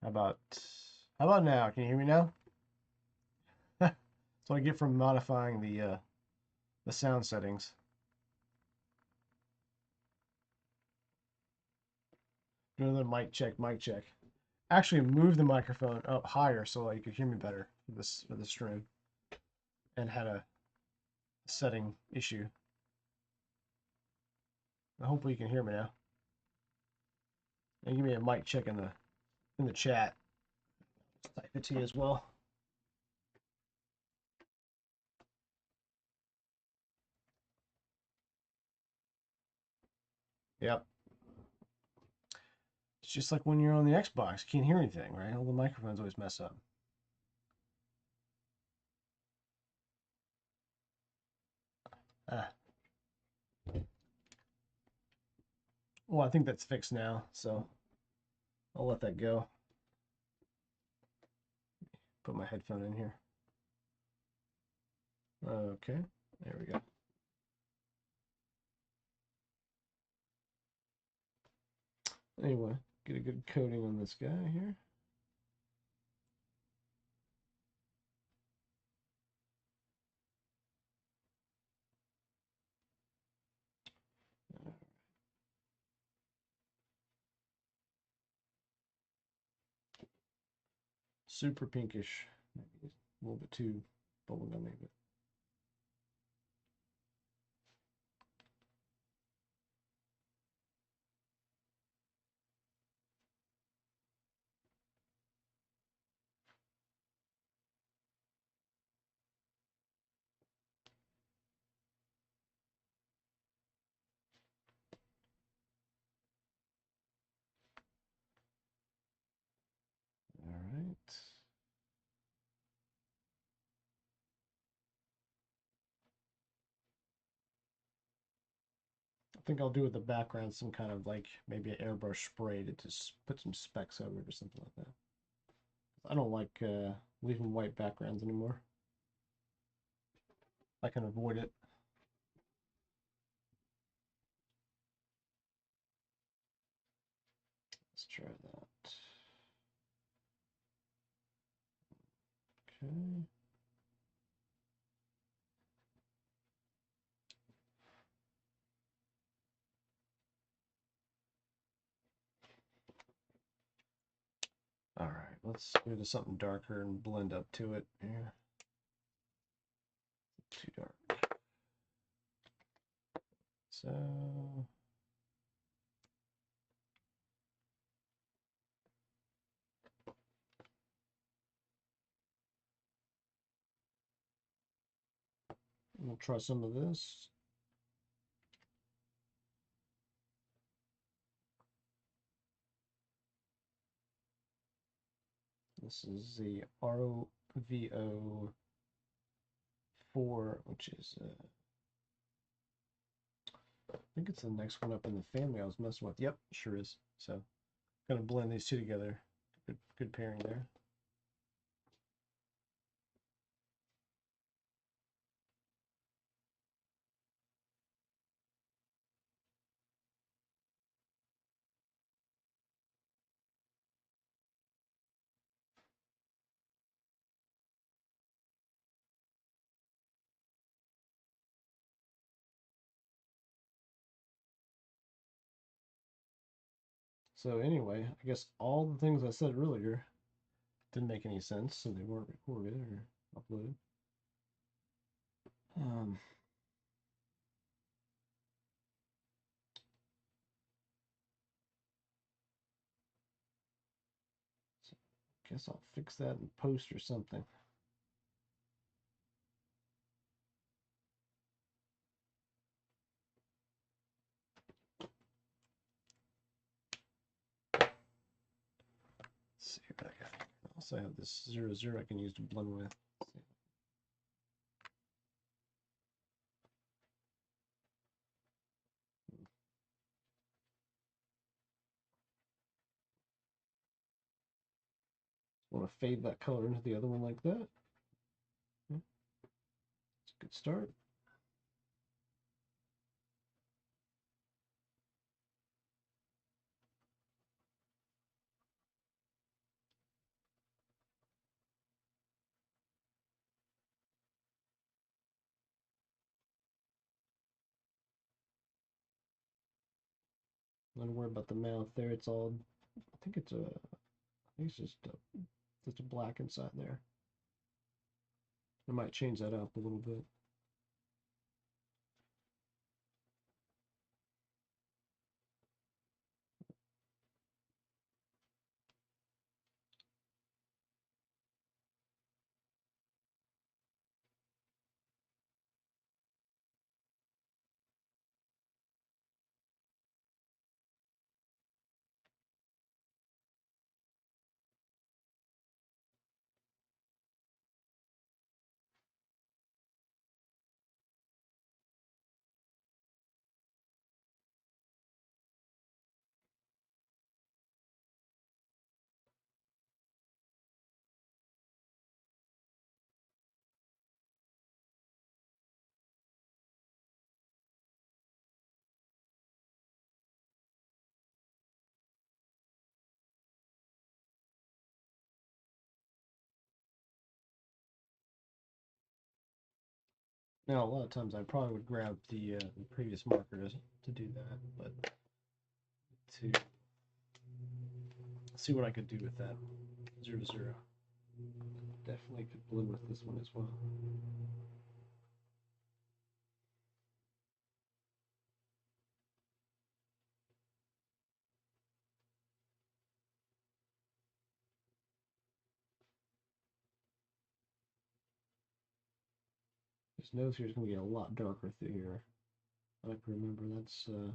How about how about now? Can you hear me now? That's what I get from modifying the sound settings. Do another mic check, mic check. Actually move the microphone up higher so that you could hear me better for this stream. And had a setting issue. Hopefully you can hear me now. And give me a mic check in the chat. Type it to you as well. Yep. It's just like when you're on the Xbox, you can't hear anything, right? All the microphones always mess up. Ah. Well, I think that's fixed now, so I'll let that go. Put my headphone in here. Okay, there we go. Anyway, get a good coating on this guy here. Super pinkish. Maybe a little bit too bubblegummy, but all right. I think I'll do with the background some kind of like maybe an airbrush spray to just put some specks over it or something like that. I don't like leaving white backgrounds anymore. I can avoid it. Let's try that. Okay. All right, let's go to something darker and blend up to it. Yeah, too dark. So we'll try some of this. This is the ROVO 4, which is I think it's the next one up in the family I was messing with. Yep, sure is. So gonna blend these two together. Good pairing there. So anyway, I guess all the things I said earlier didn't make any sense, so they weren't recorded or uploaded. So guess I'll fix that in post or something. Let's see what I got. I also have this 00 I can use to blend with. Want to fade that color into the other one like that. It's a good start. Don't worry about the mouth there. It's all. I think it's a. I think it's just a black inside there. I might change that up a little bit. Now, a lot of times I probably would grab the previous markers to do that, but to see what I could do with that 0, 0. Definitely could blend with this one as well. This nose here is going to get a lot darker through here. I like to remember that's probably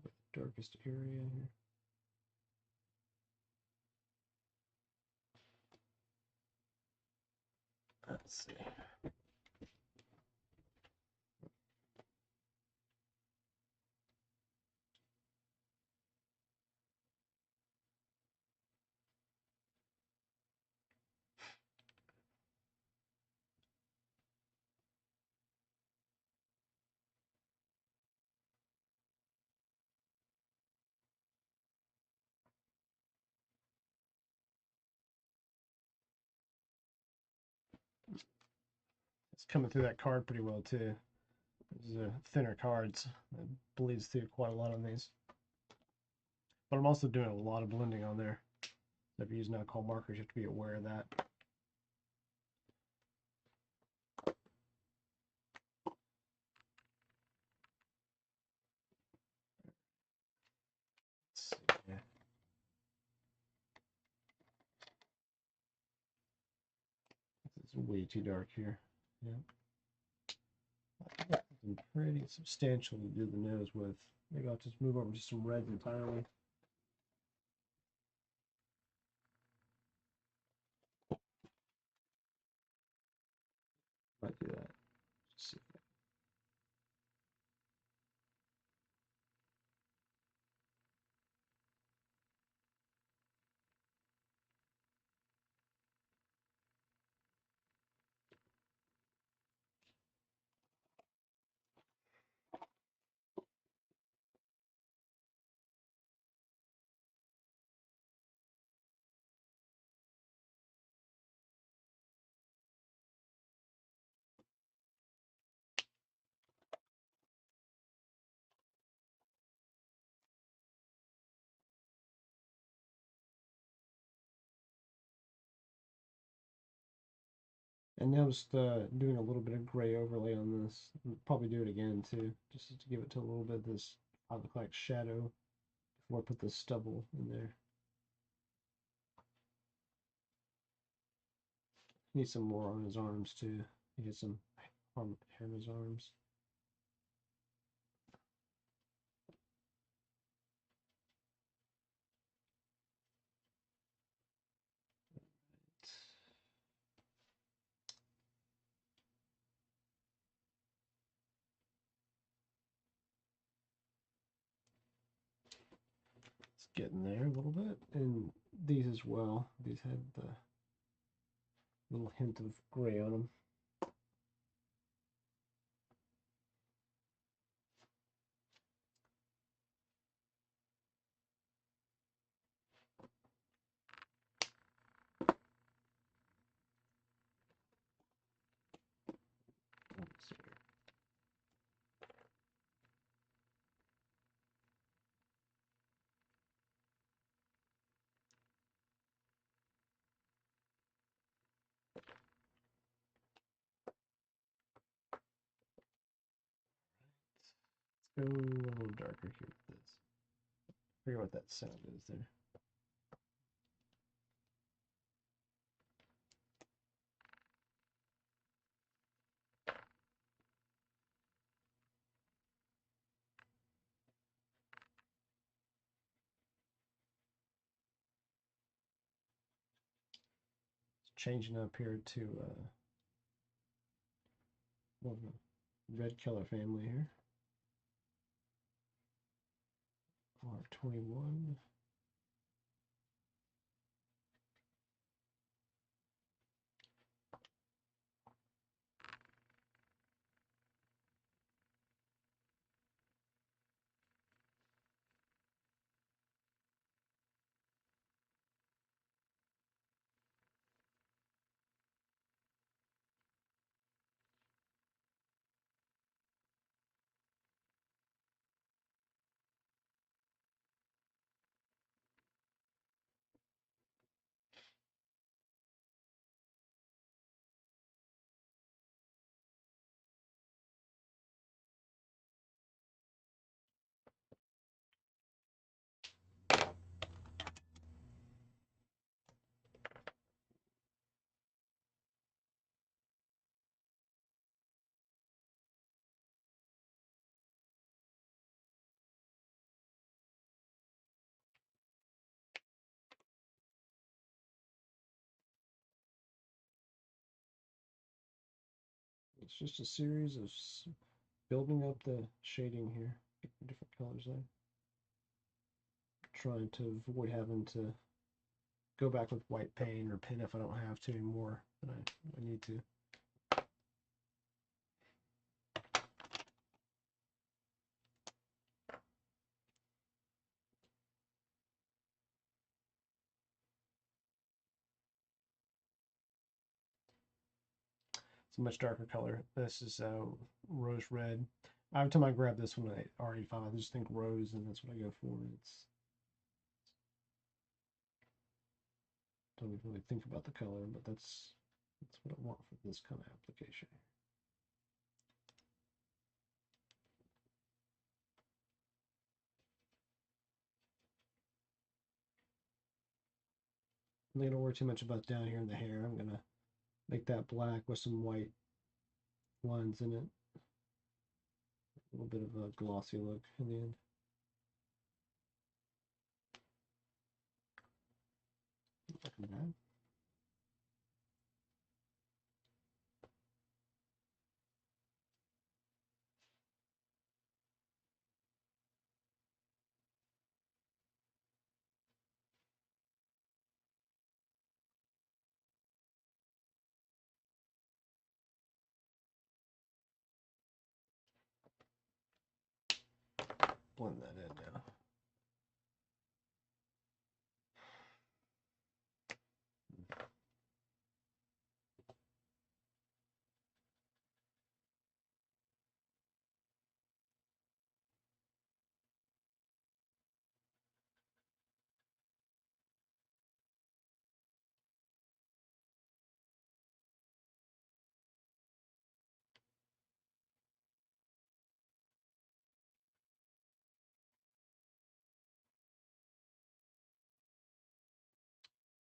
the darkest area here. Let's see. It's coming through that card pretty well too. These are thinner cards. It bleeds through quite a lot on these. But I'm also doing a lot of blending on there. If you use alcohol markers, you have to be aware of that. Let's see. Yeah. It's way too dark here. Yeah. Something pretty substantial to do the nose with. Maybe I'll just move over to some reds entirely. Might do that. Just see. And now just doing a little bit of gray overlay on this. I'll probably do it again too, just to give it to a little bit of this look like shadow before I put the stubble in there. Need some more on his arms too. He get some hair on his arms. It's getting there a little bit, and these as well. These had the little hint of gray on them. Let's see. go a little darker here with this. Figure what that sound is there. Changing up here to red color family here. R21. It's just a series of building up the shading here, different colors there. Trying to avoid having to go back with white paint or pen if I don't have to anymore than I need to. It's a much darker color. This is rose red. Every time I grab this one, I already find I just think rose, and that's what I go for. It's don't even really think about the color, but that's what I want for this kind of application. I'm not gonna worry too much about down here in the hair. I'm gonna make that black with some white lines in it. A little bit of a glossy look in the end. Look at that. Blend that in now.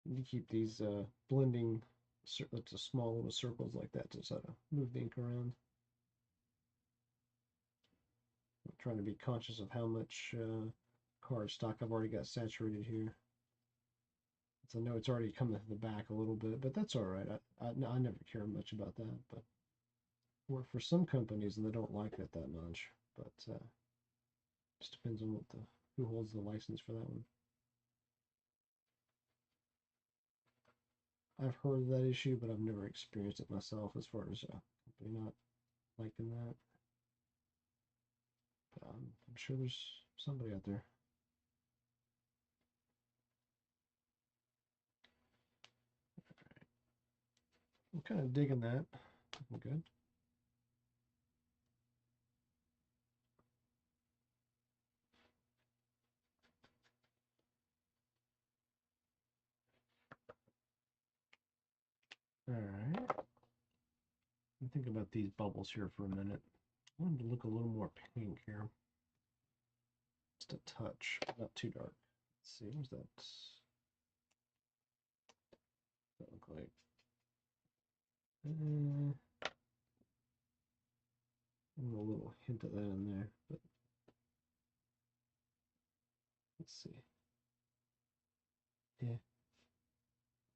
You keep these blending to small little circles like that to sort of move the ink around. I'm trying to be conscious of how much cardstock I've already got saturated here. So I know it's already coming to the back a little bit, but that's all right. I never care much about that, but work for some companies and they don't like it that much. But just depends on what who holds the license for that one. I've heard of that issue, but I've never experienced it myself as far as a company not liking that. But I'm sure there's somebody out there. I'm kind of digging that. Good. All right. Think about these bubbles here for a minute. I want them to look a little more pink here. Just a touch, not too dark. Let's see, what's that? That look like? A little hint of that in there, but let's see. Yeah, I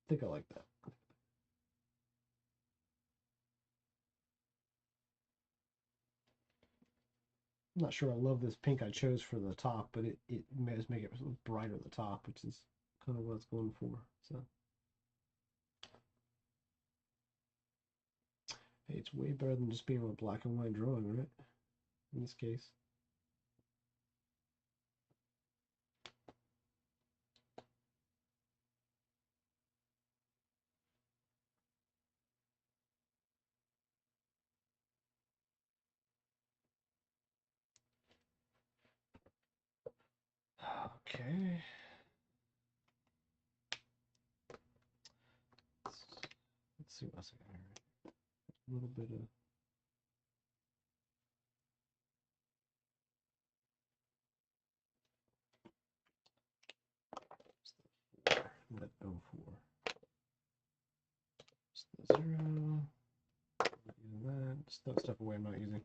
think I like that. I'm not sure I love this pink I chose for the top, but it does make it brighter at the top, which is kind of what it's going for. So, hey, it's way better than just being a black and white drawing, right? In this case. Okay. Let's see what else I got here. A little bit of that 04. Just the 0. Not using that. Just throw stuff away I'm not using.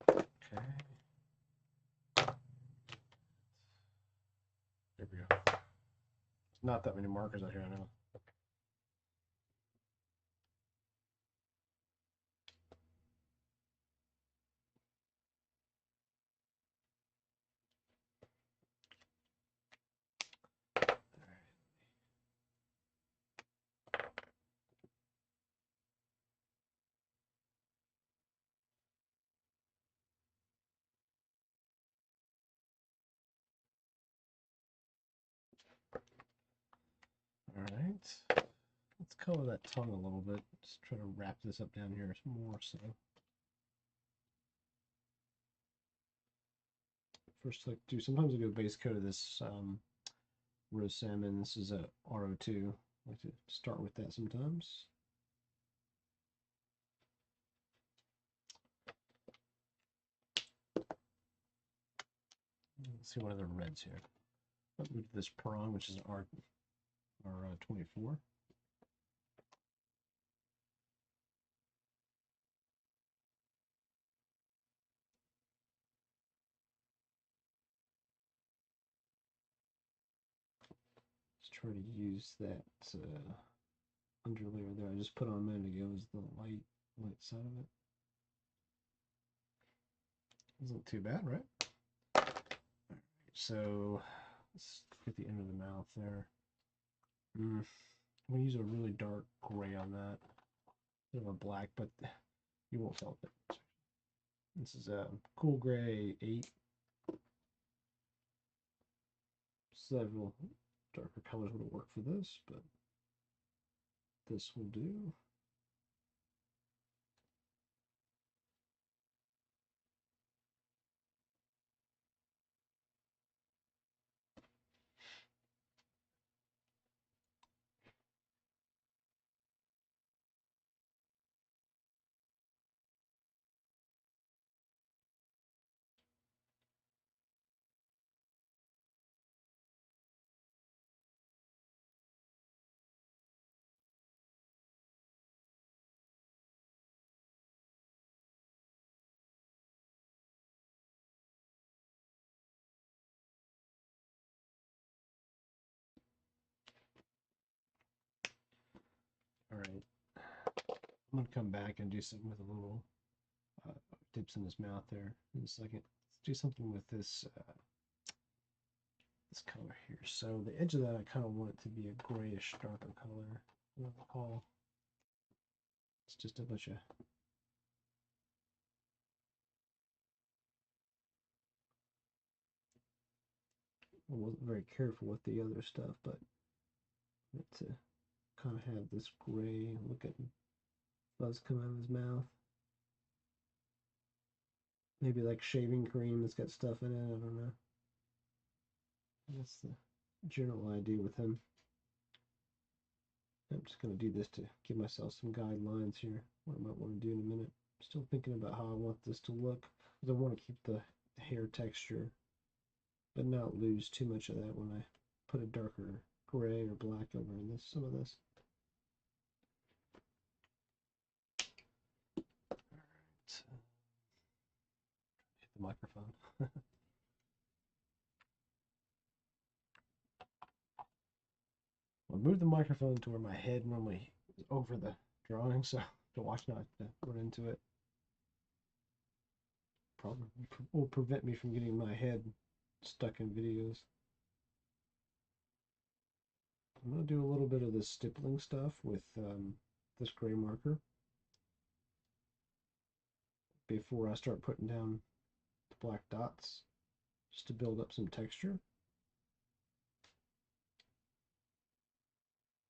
Okay. There we go. Not that many markers out here, I know. All right. Let's color that tongue a little bit. Just try to wrap this up down here more so. First, like do sometimes I do a base coat of this roast salmon. This is a RO2. I like to start with that sometimes. Let's see what other reds here. I'll move to this prawn, which is R24. Let's try to use that underlayer there I just put on a minute ago as the light side of it. Doesn't too bad, right? Right, so let's get the end of the mouth there. I'm gonna use a really dark gray on that. Bit of a black, but you won't tell it. This is a cool gray 8. Several darker colors would work for this, but this will do. All right, I'm gonna come back and do something with a little dips in his mouth there in a second. Let's do something with this this color here. So the edge of that, I kind of want it to be a grayish darker color. What I call it's just a bunch of I wasn't very careful with the other stuff, but to kind of have this gray look at fuzz come out of his mouth. Maybe like shaving cream that's got stuff in it. I don't know. That's the general idea with him. I'm just going to do this to give myself some guidelines here. What I might want to do in a minute. Still thinking about how I want this to look. because I want to keep the hair texture, but not lose too much of that when I put a darker gray or black over in this some of this. All right. Hit the microphone. I'll move the microphone to where my head normally is over the drawing, so to watch not to run into it. Probably will prevent me from getting my head stuck in videos. I'm going to do a little bit of the stippling stuff with this gray marker before I start putting down the black dots, just to build up some texture.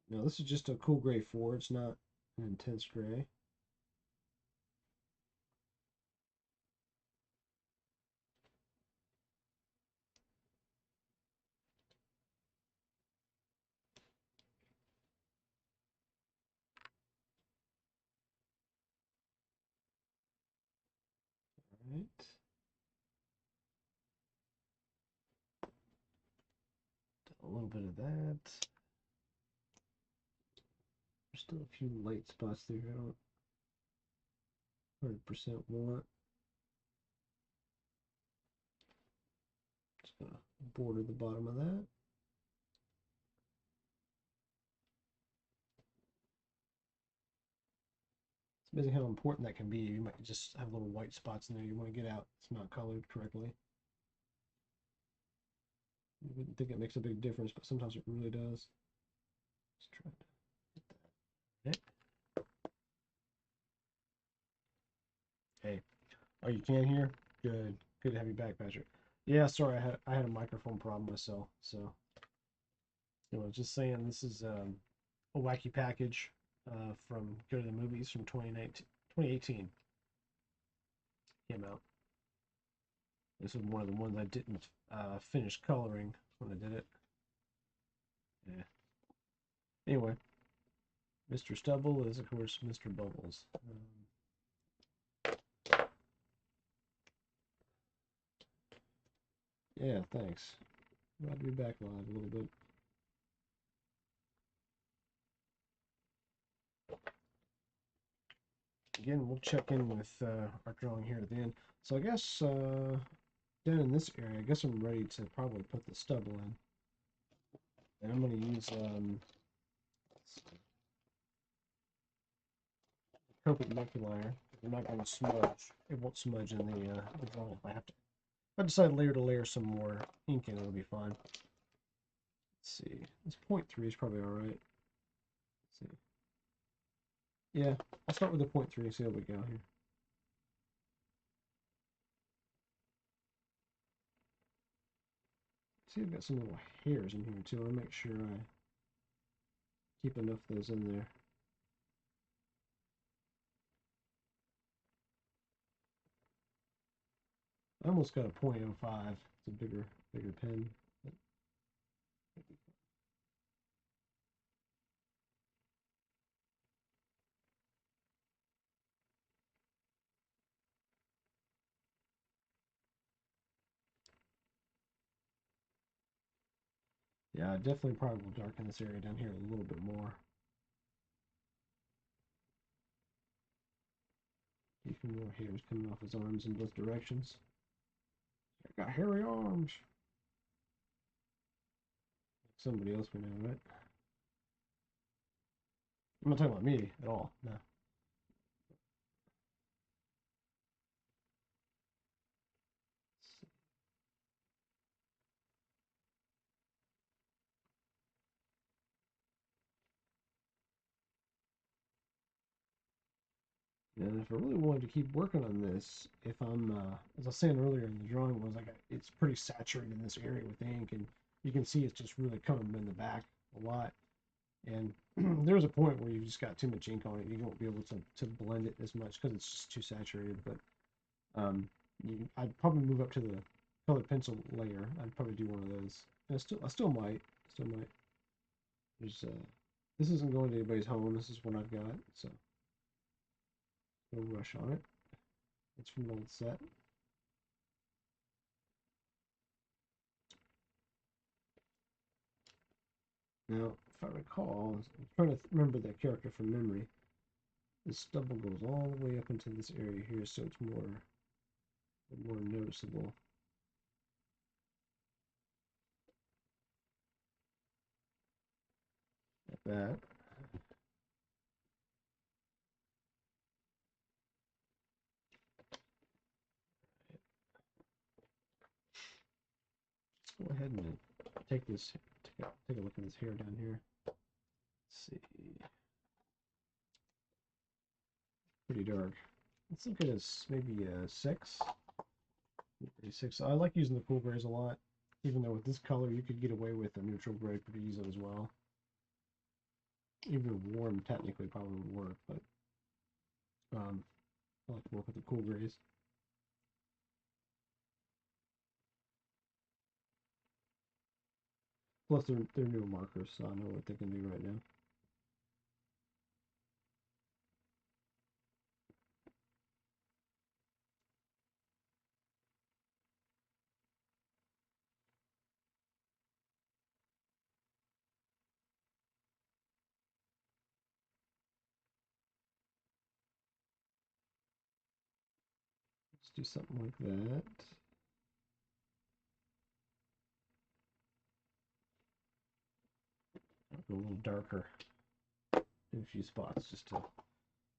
Now this is just a cool gray 4, it's not an intense gray. All right. A little bit of that. There's still a few light spots there I don't 100% want. Just gonna border the bottom of that. It's amazing how important that can be. You might just have little white spots in there you want to get out. It's not colored correctly. You wouldn't think it makes a big difference, but sometimes it really does. Let's try to hit that. Okay. Hey, oh, you can hear? Good. Good to have you back, Patrick. Yeah, sorry, I had a microphone problem myself. So, just saying, this is a wacky package from Go to the Movies from 2018 came out. This is one of the ones I didn't finish coloring when I did it. Yeah. Anyway, Mr. Stubble is, of course, Mr. Bubbles. Yeah, thanks. Glad to be back live a little bit. Again, we'll check in with our drawing here at the end. So I guess down in this area, I guess I'm ready to probably put the stubble in. And I'm going to use copic maculaire. I'm not going to smudge. It won't smudge in the drawing if I have to. If I decide later to layer some more ink in, it'll be fine. Let's see. This 0.3 is probably alright. Let's see. Yeah, I'll start with the 0.3 and see how we go here. See, I've got some little hairs in here too. I'll make sure I keep enough of those in there. I almost got a 0.05. It's a bigger pen. Yeah, I definitely probably will darken this area down here a little bit more. Even more hairs coming off his arms in both directions. I got hairy arms. Somebody else we know, right? I'm not talking about me at all. No. And if I really wanted to keep working on this, if I'm, as I was saying earlier in the drawing, was like it's pretty saturated in this area with ink, and you can see it's just really coming in the back a lot. And there's a point where you've just got too much ink on it. You won't be able to blend it as much because it's just too saturated. But I'd probably move up to the colored pencil layer. I'd probably do one of those. And I still might. There's this isn't going to anybody's home. This is what I've got. So no rush on it. It's from an old set. Now, if I recall, I'm trying to remember that character from memory. The stubble goes all the way up into this area here, so it's more noticeable. Like that. Let's go ahead and take this, take a look at this hair down here. Let's see. Pretty dark. Let's look at this, maybe a 6. Maybe 6. I like using the cool grays a lot. Even though with this color you could get away with a neutral gray pretty easily as well. Even warm technically probably would work, but I like to work with the cool grays. Plus they're new markers, so I know what they can do right now. Let's do something like that. I'll go a little darker in a few spots just to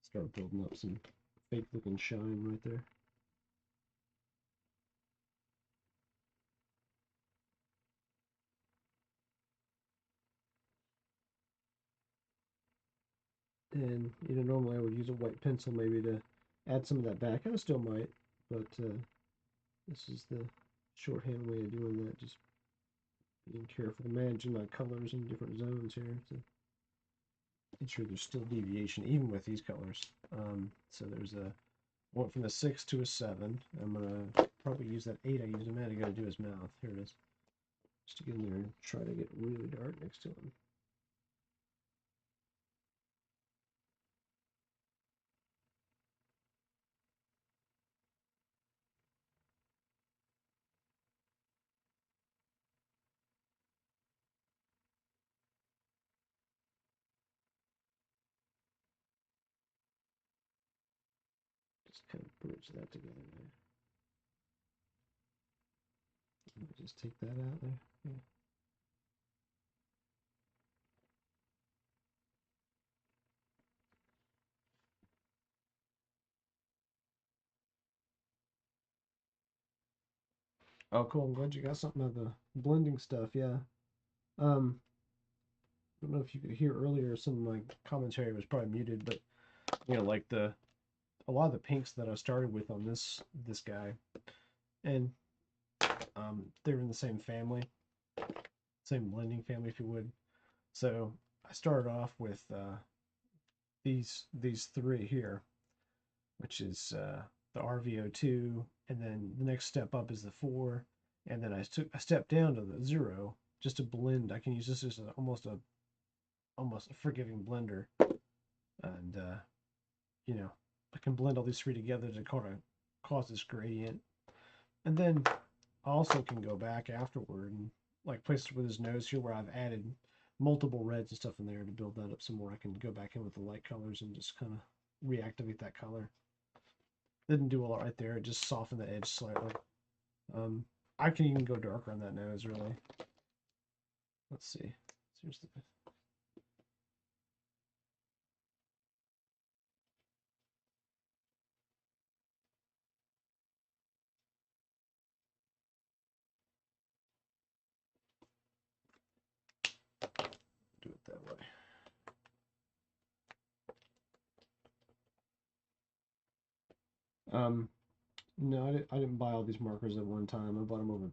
start building up some fake looking shine right there. And normally I would use a white pencil maybe to add some of that back. I still might, but this is the shorthand way of doing that. Just being careful, managing my colors in different zones here to ensure there's still deviation even with these colors. So there's a went from a 6 to a 7. I'm gonna probably use that 8 I used a minute ago to do his mouth. Here it is. Just to get in there and try to get really dark next to him. Just kind of bridge that together there. Just take that out there. Yeah. Oh, cool. I'm glad you got something of the blending stuff. Yeah. I don't know if you could hear earlier, some of my commentary was probably muted, but like a lot of the pinks that I started with on this guy, and they're in the same family, same blending family, if you would. So I started off with these 3 here, which is the RVO2, and then the next step up is the 4, and then I stepped down to the 0 just to blend. I can use this as almost a forgiving blender, and I can blend all these 3 together to kind of cause this gradient, and then I also can go back afterward and like places with his nose here where I've added multiple reds and stuff in there to build that up some more. I can go back in with the light colors and just kind of reactivate that color. Didn't do a lot right there. It just softened the edge slightly. I can even go darker on that nose, really. Let's see. Here's the... do it that way. No, I didn't buy all these markers at one time. I bought them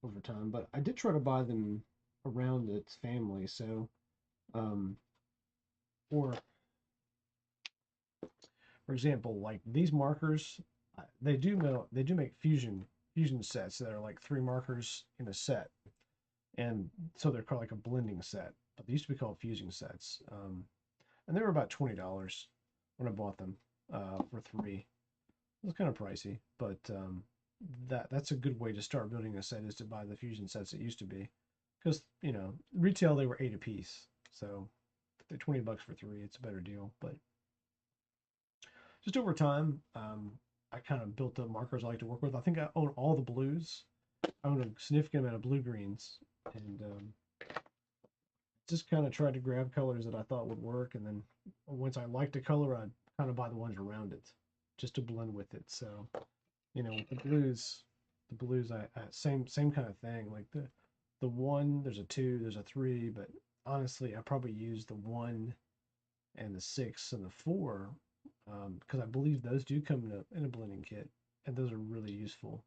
over time, but I did try to buy them around its family. So, or for example, like these markers, they do make fusion sets that are like 3 markers in a set, and so they're called like a blending set. But they used to be called fusion sets, and they were about $20 when I bought them for 3. It was kind of pricey, but that's a good way to start building a set is to buy the fusion sets it used to be, because you know retail they were 8 a piece, so they're $20 for 3. It's a better deal. But just over time, I kind of built up markers I like to work with. I think I own all the blues. I own a significant amount of blue greens, and just kind of tried to grab colors that I thought would work. And then once I liked a color, I'd kind of buy the ones around it just to blend with it. So, you know, with the blues, I same kind of thing. Like the one, there's a two, there's a three, but honestly, I probably use the one and the six and the four because I believe those do come in a blending kit, and those are really useful.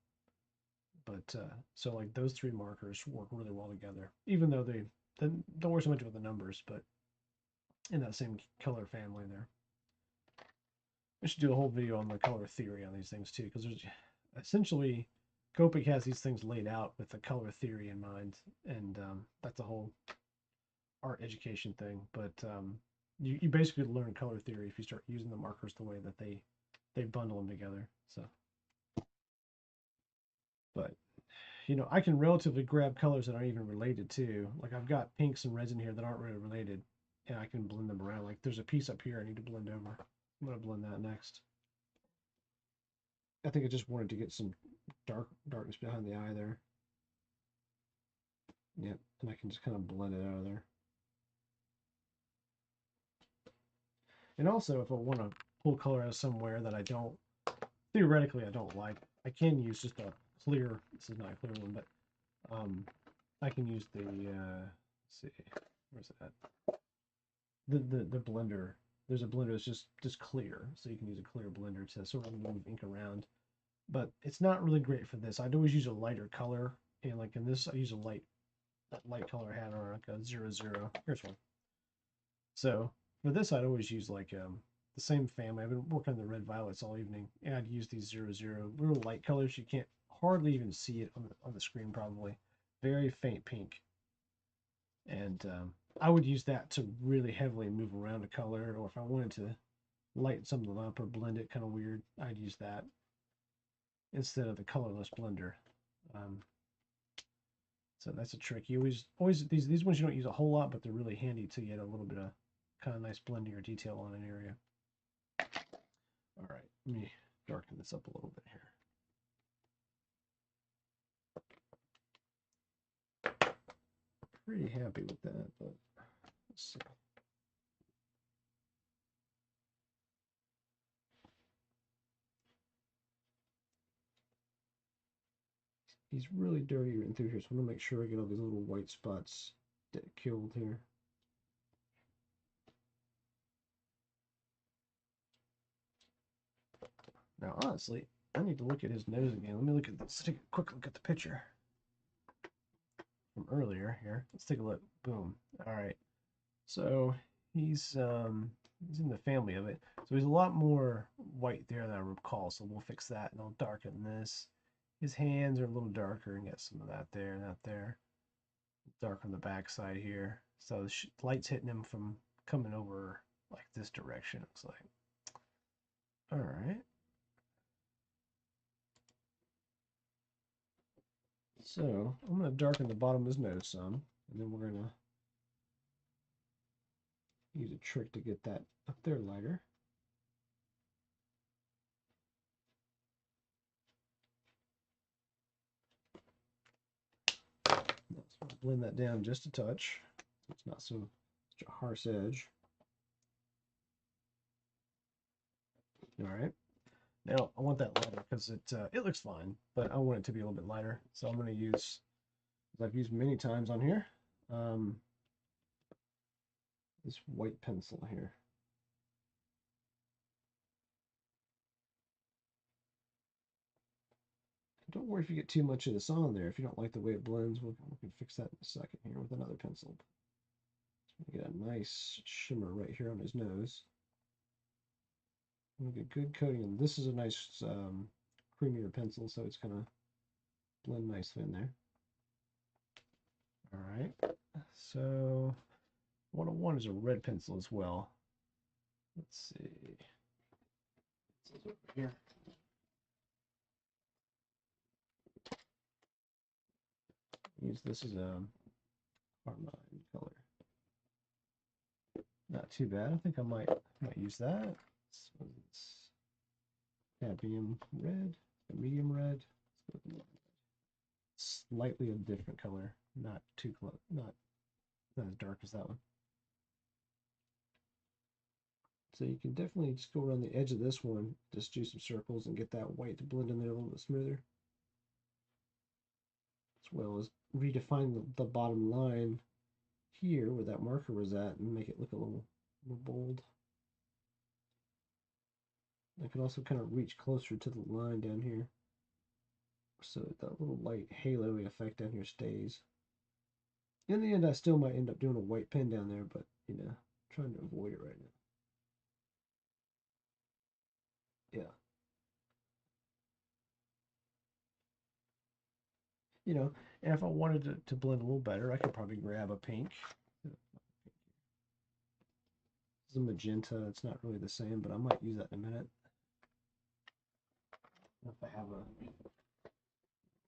But so like those three markers work really well together, even though they don't worry so much about the numbers, but in that same color family there. We should do a whole video on the color theory on these things too, because there's essentially Copic has these things laid out with the color theory in mind, and that's a whole art education thing. But you basically learn color theory if you start using the markers the way that they bundle them together. So, but you know, I can relatively grab colors that aren't even related to. Like I've got pinks and reds in here that aren't really related, and I can blend them around. Like there's a piece up here I need to blend over. I'm gonna blend that next. I think I just wanted to get some darkness behind the eye there. Yep, and I can just kind of blend it out of there. And also, if I want to pull color out of somewhere that I don't, theoretically I don't like, I can use just a clear, this is not a clear one, but I can use the, let's see, where's that? The blender. There's a blender that's just clear, so you can use a clear blender to sort of move ink around. But it's not really great for this. I'd always use a lighter color, and like in this, I use that light color I had on like a 00. Here's one. So for this, I'd always use like the same family. I've been working on the red violets all evening, and I'd use these 00 little light colors. You can't hardly even see it on the screen probably. Very faint pink. And I would use that to really heavily move around a color, or if I wanted to lighten something up or blend it kind of weird, I'd use that instead of the colorless blender. So that's a trick. You always these ones you don't use a whole lot, but they're really handy to get a little bit of kind of nice blending or detail on an area. All right, let me darken this up a little bit here. Pretty happy with that, but let's see. He's really dirty right through here, so I'm gonna make sure I get all these little white spots killed here. Now, honestly, I need to look at his nose again. Let me look at this. Let's take a quick look at the picture from earlier here. Let's take a look. Boom. All right. So he's in the family of it. So he's a lot more white there than I recall. So we'll fix that, and I'll darken this. His hands are a little darker, and get some of that there, that there. Dark on the back side here. So the light's hitting him from coming over like this direction. It's like, all right. So I'm going to darken the bottom of his nose some, and then we're going to use a trick to get that up there lighter. Let's blend that down just a touch. It's not so such a harsh edge. All right. Now I want that lighter because it looks fine, but I want it to be a little bit lighter. So I'm going to use, as I've used many times on here, this white pencil here. Don't worry if you get too much of this on there. If you don't like the way it blends, we can fix that in a second here with another pencil. So we get a nice shimmer right here on his nose. We get good coating, and this is a nice creamier pencil, so it's gonna blend nicely in there. All right, so what I want is a red pencil as well. Let's see. It's over here. Use this as a Carmine color. Not too bad. I think I might use that. It's cadmium red, medium red, slightly a different color, not too close, not as dark as that one. So you can definitely just go around the edge of this one, just do some circles and get that white to blend in there a little bit smoother. As well as redefine the bottom line here where that marker was at and make it look a little bold. I can also kind of reach closer to the line down here so that little light halo effect down here stays. In the end, I still might end up doing a white pen down there, but, you know, I'm trying to avoid it right now. Yeah. You know, and if I wanted to blend a little better, I could probably grab a pink. This is a magenta. It's not really the same, but I might use that in a minute. If I have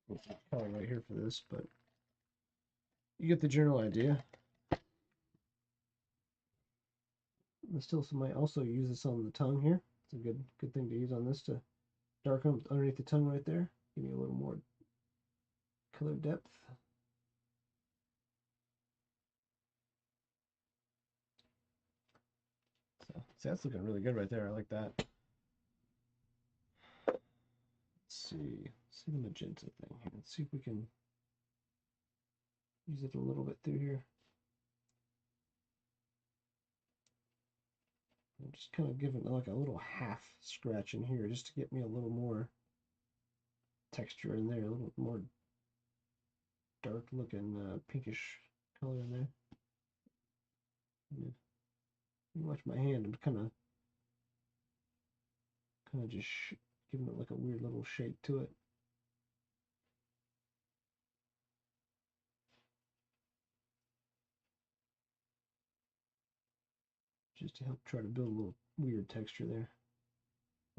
a color right here for this, but you get the general idea. I still might also use this on the tongue here. It's a good thing to use on this to darken up underneath the tongue right there. Give me a little more color depth. So see, that's looking really good right there. I like that. Let's see the magenta thing here. Let's see if we can use it a little bit through here. I'm just kind of giving like a little half scratch in here just to get me a little more texture in there, a little more dark looking pinkish color in there. Yeah. You watch my hand, I'm kind of just giving it like a weird little shape to it. Just to help try to build a little weird texture there.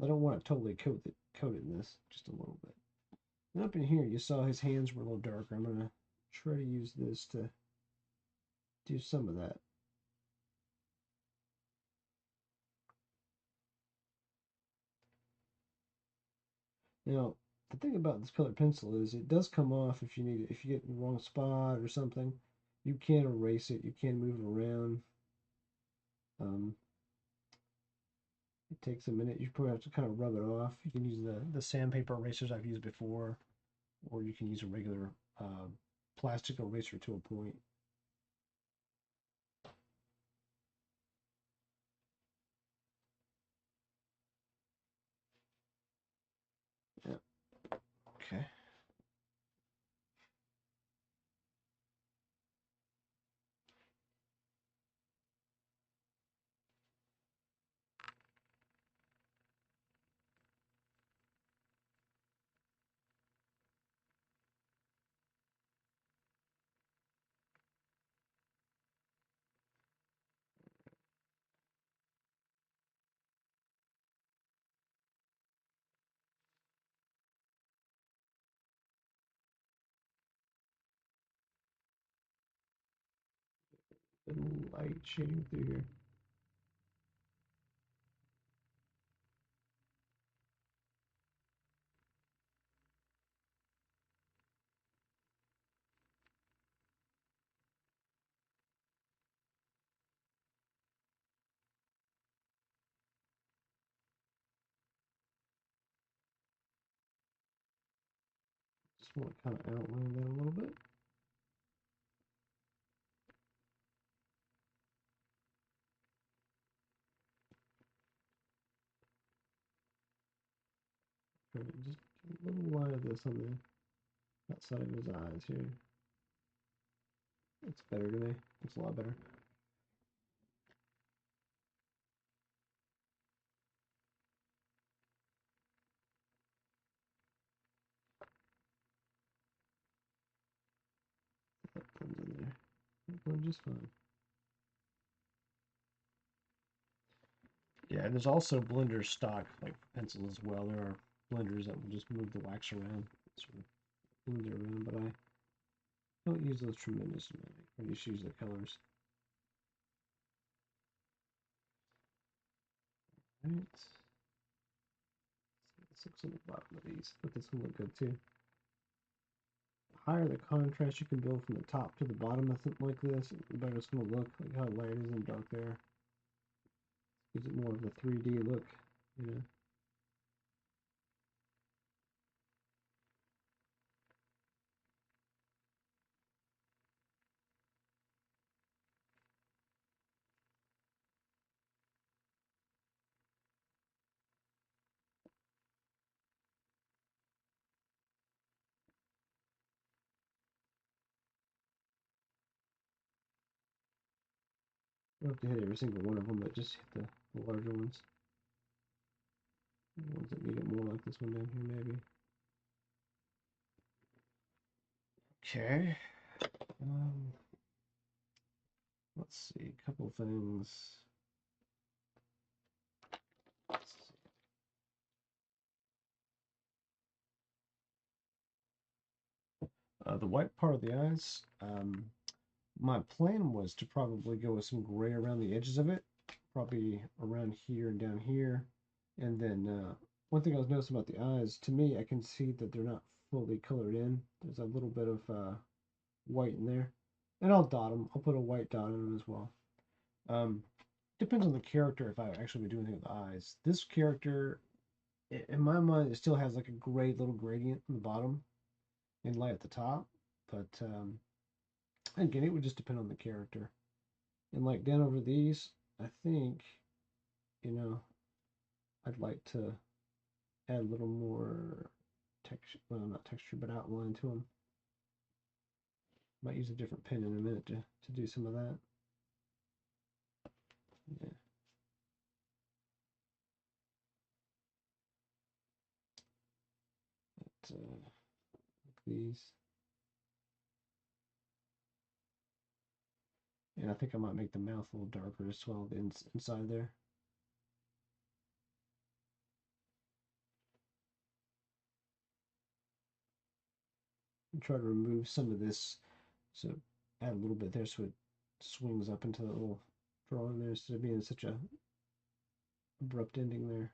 I don't want to totally coat it in this, just a little bit. And up in here, you saw his hands were a little darker. I'm going to try to use this to do some of that. Now, the thing about this colored pencil is it does come off if you need it. If you get in the wrong spot or something, you can erase it. You can move it around. It takes a minute. You probably have to kind of rub it off. You can use the sandpaper erasers I've used before, or you can use a regular plastic eraser to a point. Yeah. Okay. Little light shading through here. Just want to kind of outline that a little bit. Just a little line of this on the outside of his eyes here. It's better to me. It's a lot better. That blends in there. That blends just fine. Yeah, and there's also blender stock like pencils as well. There are blenders that will just move the wax around, sort of blend it around. But I Don't use those tremendous when you choose the colors. Right. This looks on the bottom of these, but this one look good too. The higher the contrast you can build from the top to the bottom of something like this, the better it's going to look. Like how light is and dark there. Gives it more of a 3D look, you know. You don't have to hit every single one of them, but just hit the larger ones. The ones that need it more, like this one down here, maybe. Okay. Let's see, a couple things. The white part of the eyes, my plan was to probably go with some gray around the edges of it, probably around here and down here. And then one thing I was noticing about the eyes, to me, I can see that they're not fully colored in. There's a little bit of white in there. And I'll dot them. I'll put a white dot in them as well. Depends on the character if I actually be doing anything with the eyes. This character, in my mind, it still has like a gray little gradient in the bottom and light at the top. But again, it would just depend on the character. And like down over these, I think, you know, I'd like to add a little more texture, well, not texture, but outline to them. Might use a different pen in a minute to do some of that. Yeah. But, like these. And I think I might make the mouth a little darker as well, the inside there. And try to remove some of this, so add a little bit there so it swings up into the little drawing there instead of being such a abrupt ending there.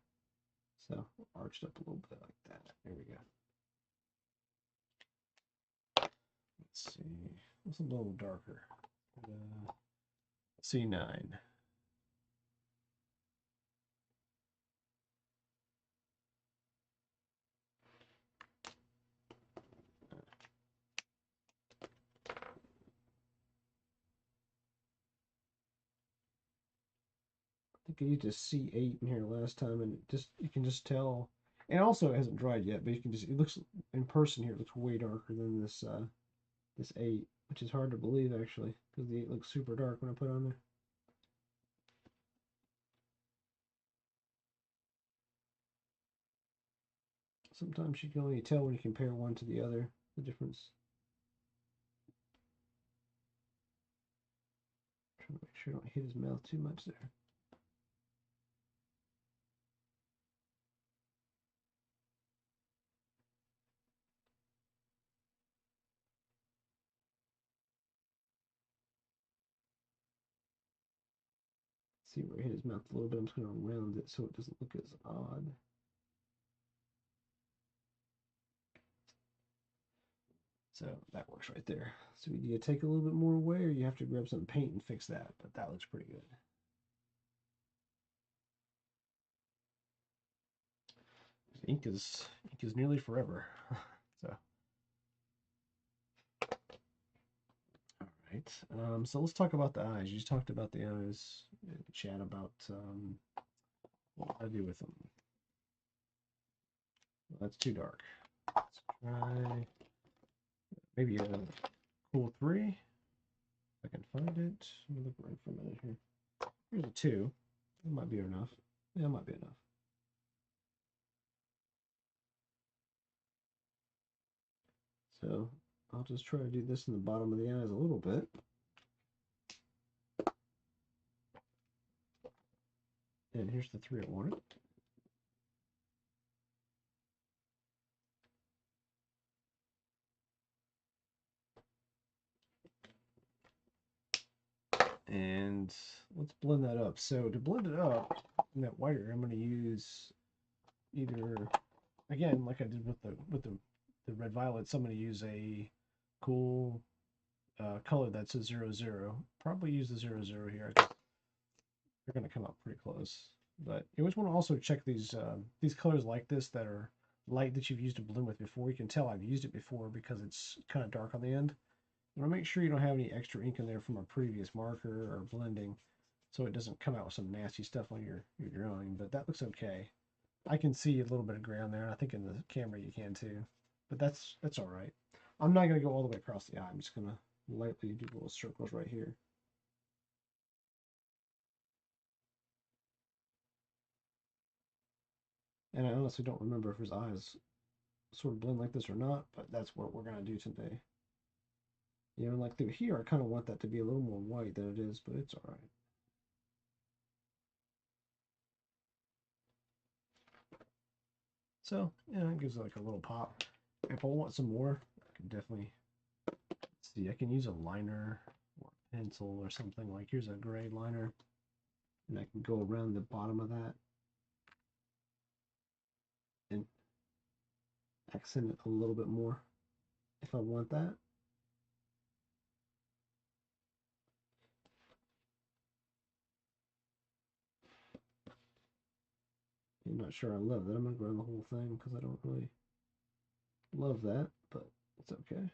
So arched up a little bit like that. There we go. Let's see. What's a little darker? C9. I think I used a C8 in here last time, and you can just tell. And also, it hasn't dried yet, but you can just, it looks in person here, it looks way darker than this 8, which is hard to believe actually, because the 8 looks super dark when I put it on there. Sometimes you can only tell when you compare one to the other, the difference. Trying to make sure I don't hit his mouth too much there. See where I hit his mouth a little bit. I'm just going to round it so it doesn't look as odd. So that works right there. So do you take a little bit more away, or you have to grab some paint and fix that? But that looks pretty good. Ink is nearly forever. So all right. So let's talk about the eyes. You just talked about the eyes in the chat about what I do with them. Well, that's too dark. Let's try maybe a cool 3. If I can find it. Let me look right for a minute here. Here's a 2. That might be enough. Yeah, it might be enough. So I'll just try to do this in the bottom of the eyes a little bit. And here's the 3 I wanted. And let's blend that up. So to blend it up in that white area, I'm going to use either, again, like I did with the red violets, I'm going to use a cool color that's a 00. Probably use the 00 here. They're going to come up pretty close. But you always want to also check these colors like this that are light that you've used to blend with before. You can tell I've used it before because it's kind of dark on the end. You want to make sure you don't have any extra ink in there from a previous marker or blending, so it doesn't come out with some nasty stuff on your drawing. But that looks okay. I can see a little bit of gray on there, and I think in the camera you can too. But that's all right. I'm not going to go all the way across the eye. I'm just going to lightly do little circles right here. And I honestly don't remember if his eyes sort of blend like this or not, but that's what we're going to do today. You know, like through here, I kind of want that to be a little more white than it is, but it's all right. So, yeah, it gives it like a little pop. If I want some more, I can definitely see. I can use a liner or a pencil or something. Like here's a gray liner, and I can go around the bottom of that and accent it a little bit more if I want that. I'm not sure I love that. I'm going to go around the whole thing because I don't really love that, but it's okay.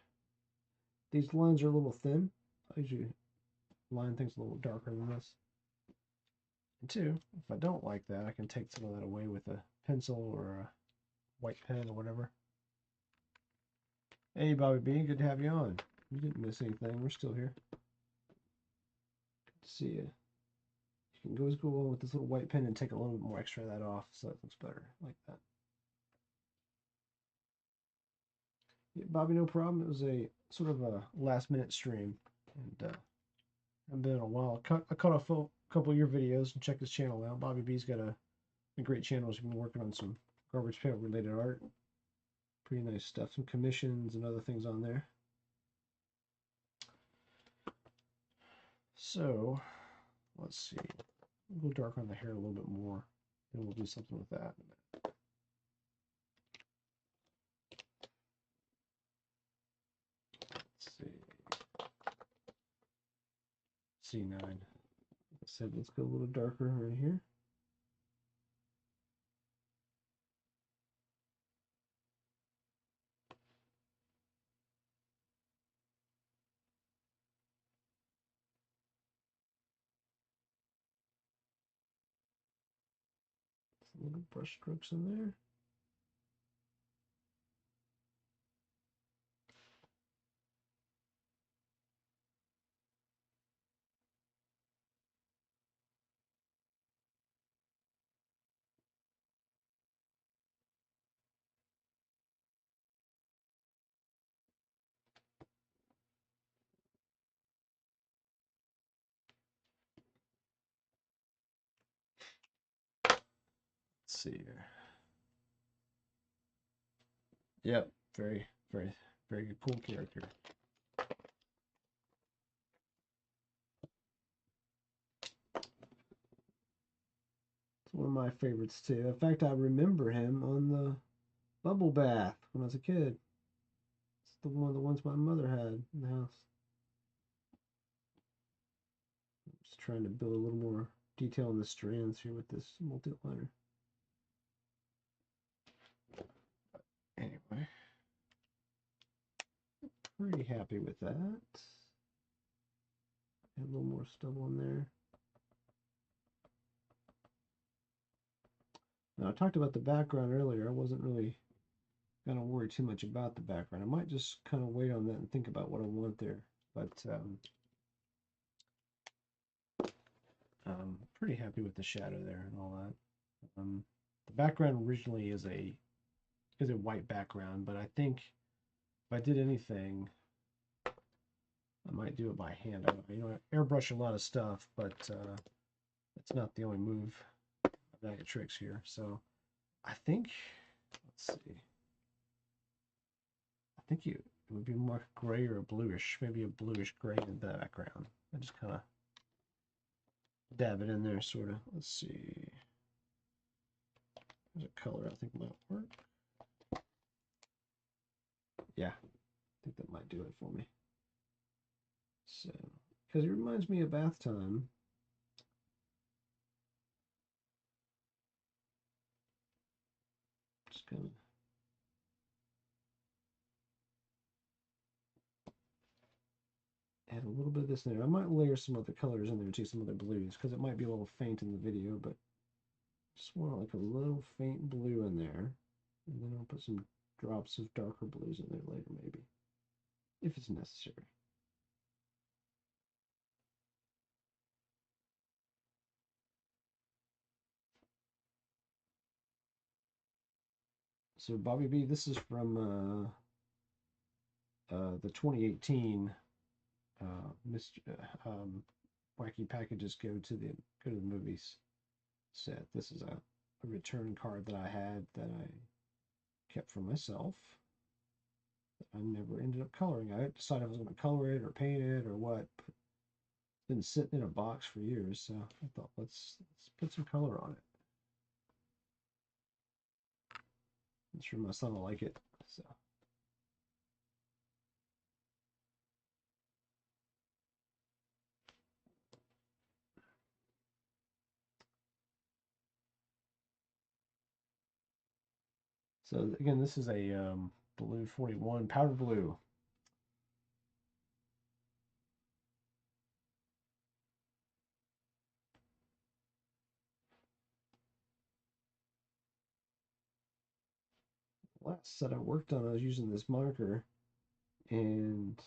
These lines are a little thin. I usually line things a little darker than this. And two, if I don't like that, I can take some of that away with a pencil or a white pen or whatever. Hey, Bobby B, good to have you on. You didn't miss anything. We're still here. Good to see you. You can go on with this little white pen and take a little bit more extra of that off so that looks better like that. Yeah, Bobby, no problem. It was a sort of a last minute stream, and I've been in a while. I caught a couple of your videos and check his channel out. Bobby B's got a great channel. He's been working on some garbage pail related art. Pretty nice stuff. Some commissions and other things on there. So, let's see. We'll go dark on the hair a little bit more, and we'll do something with that. Let's see. C9. Like I said, let's go a little darker right here. Little brush strokes in there. Let's see here. Yep, very, very, very good, cool character. It's one of my favorites too. In fact, I remember him on the bubble bath when I was a kid. It's one of the ones my mother had in the house. I'm just trying to build a little more detail on the strands here with this multi-liner. Anyway, pretty happy with that. Add a little more stubble in there. Now, I talked about the background earlier. I wasn't really going to worry too much about the background. I might just kind of wait on that and think about what I want there. But pretty happy with the shadow there and all that. The background originally is a white background, but I think if I did anything, I might do it by hand. I airbrush a lot of stuff, but it's not the only move. I've got tricks here, so I think let's see. I think it would be more gray or a bluish, maybe a bluish gray in the background. I just kind of dab it in there, sort of. Let's see. There's a color I think might work. Yeah, I think that might do it for me. So, because it reminds me of bath time. Just gonna add a little bit of this in there. I might layer some other colors in there too, some other blues, because it might be a little faint in the video, but just want like a little faint blue in there. And then I'll put some drops of darker blues in there later, maybe, if it's necessary. So Bobby B, this is from the 2018 Wacky Packages Go to the Movies set. This is a return card that I had that I kept for myself. I never ended up coloring. I decided I was going to color it or paint it or what. But it's been sitting in a box for years, so I thought let's put some color on it. I'm sure my son will like it. So again, this is a blue 41 powder blue. Last set I worked on, I was using this marker, and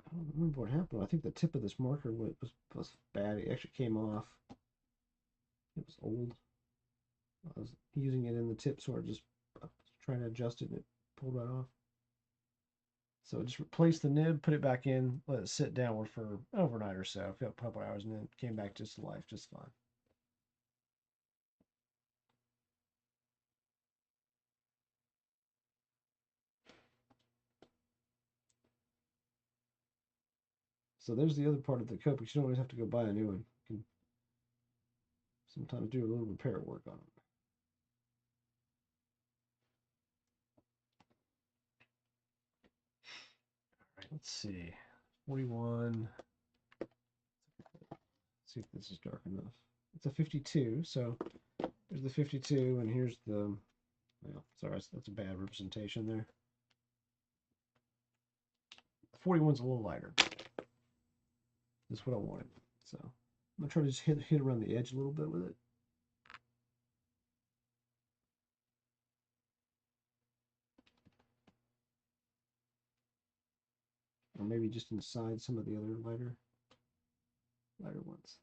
I don't remember what happened. I think the tip of this marker was bad. It actually came off. It was old. I was using it in the tip, sort of just trying to adjust it, and it pulled right off. So just replace the nib, put it back in, let it sit downward for overnight or so, a couple hours, and then it came back just to life, just fine. So there's the other part of the coat, but you don't always have to go buy a new one. You can sometimes do a little repair work on it. All right, let's see. 41. Let's see if this is dark enough. It's a 52, so there's the 52, and here's the, well, sorry, that's a bad representation there. 41's a little lighter. That's what I wanted. So I'm gonna try to just hit around the edge a little bit with it. Or maybe just inside some of the other lighter ones.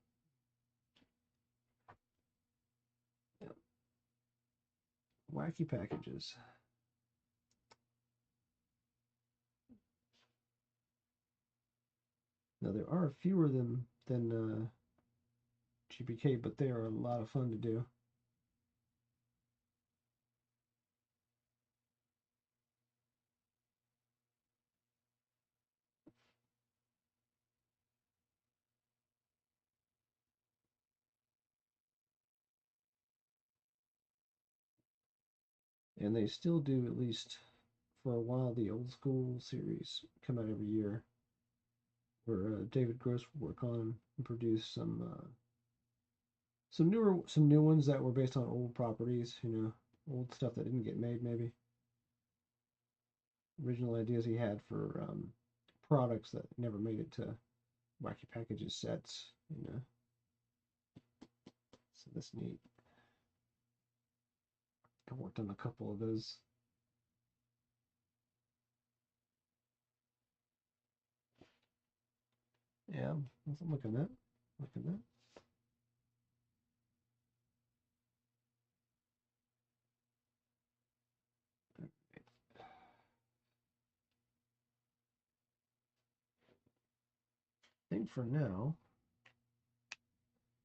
Yeah. Wacky packages. Now there are fewer than GPK, but they are a lot of fun to do. And they still do, at least for a while, the old school series come out every year, where David Gross will work on and produce some new ones that were based on old properties, old stuff that didn't get made, maybe original ideas he had for products that never made it to Wacky Packages sets. So that's neat. I worked on a couple of those. Yeah, I'm looking at. Looking at. I think for now,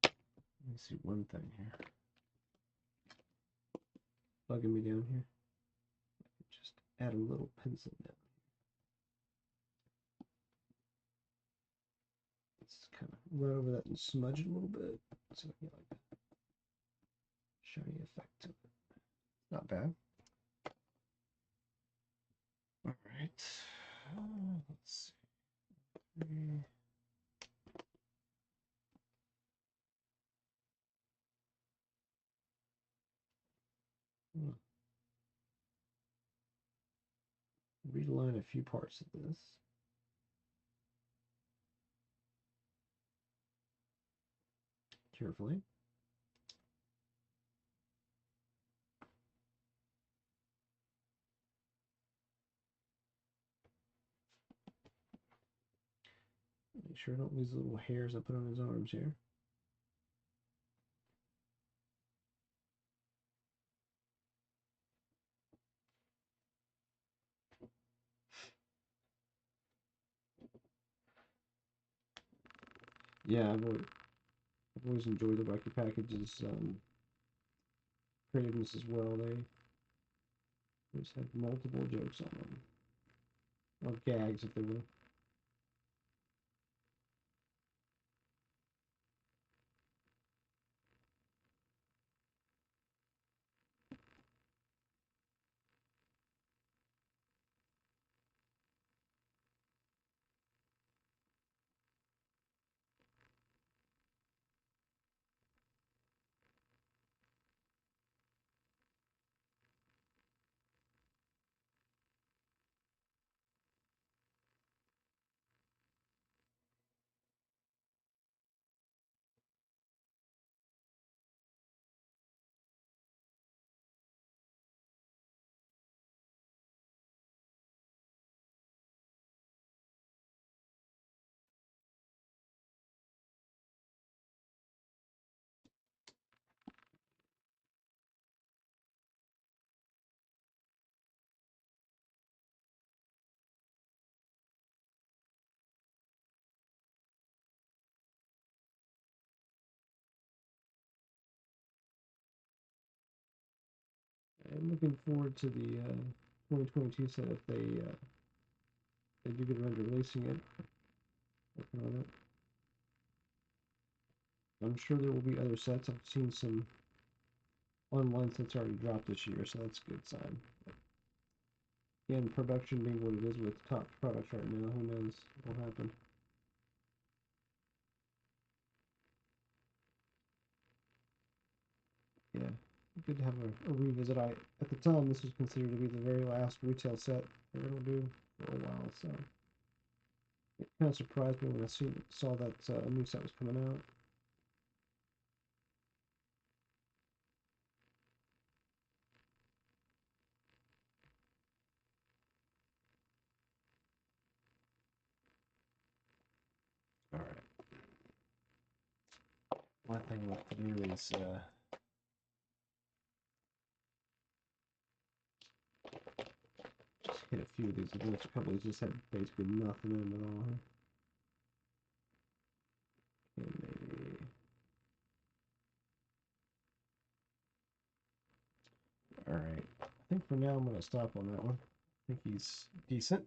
let me see one thing here. Bugging me down here. Just add a little pencil down. It's kind of run over that and smudge it a little bit so we get like a shiny effect to it. Not bad. All right. Let's see. Reline a few parts of this. Carefully. Make sure I don't lose the little hairs I put on his arms here. Yeah, I've always enjoyed the Wacky packages creativeness as well. They just have multiple jokes on them. Or gags, if they will. I'm looking forward to the 2022 set if they do get around to releasing it. Working on it. I'm sure there will be other sets. I've seen some online sets already dropped this year, so that's a good sign. Again, production being what it is with top products right now, who knows what will happen. Yeah, good to have a revisit. At the time, this was considered to be the very last retail set they're going to do for a while, so it kind of surprised me when I saw that a new set was coming out. All right. One thing left to do is just hit a few of these. The next couple of these just had basically nothing in them at all. Okay, maybe. All right. I think for now I'm going to stop on that one. I think he's decent.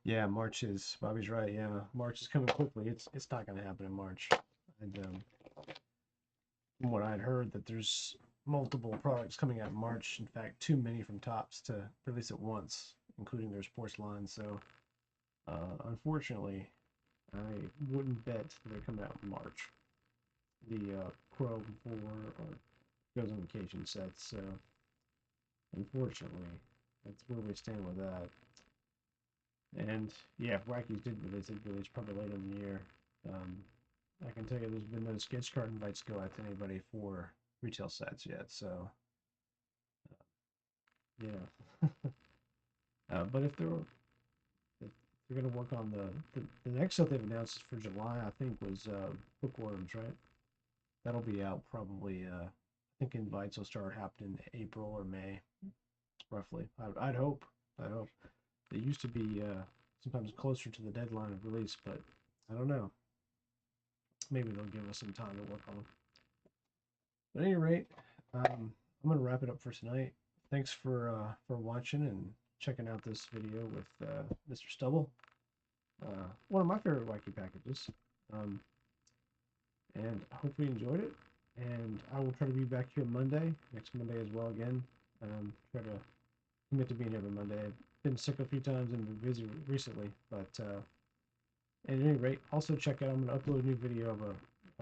Yeah, March is. Bobby's right. Yeah, March is coming quickly. It's not going to happen in March. And from what I'd heard, that there's multiple products coming out in March. In fact, too many from Topps to release at once, including their sports line. So, unfortunately, I wouldn't bet they're coming out in March. The Chrome 4 or goes on vacation sets. So, unfortunately, that's where we stand with that. And yeah, if Wackies did release it, release probably later in the year. Um, I can tell you there's been no sketch card invites go out to anybody for retail sets yet. So yeah, but if they're going to work on the next set they've announced for July, I think was Bookworms, right? That'll be out probably. I think invites will start happening in April or May, roughly. I'd hope. I hope. They used to be sometimes closer to the deadline of release, but I don't know. Maybe they'll give us some time to work on them. But at any rate, I'm gonna wrap it up for tonight. Thanks for watching, and checking out this video with Mr. Stubble. One of my favorite Wacky packages. And I hope you enjoyed it. And I will try to be back here Monday, next Monday as well again. Try to commit to being here every Monday. I've been sick a few times and been busy recently, but at any rate, also check out, I'm going to upload a new video of a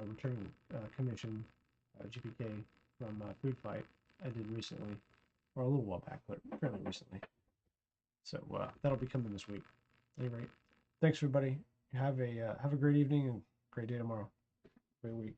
return commission GPK from Food Fight I did recently, or a little while back, but fairly recently. So that'll be coming this week. At any rate, thanks everybody. Have a great evening and great day tomorrow. Great week.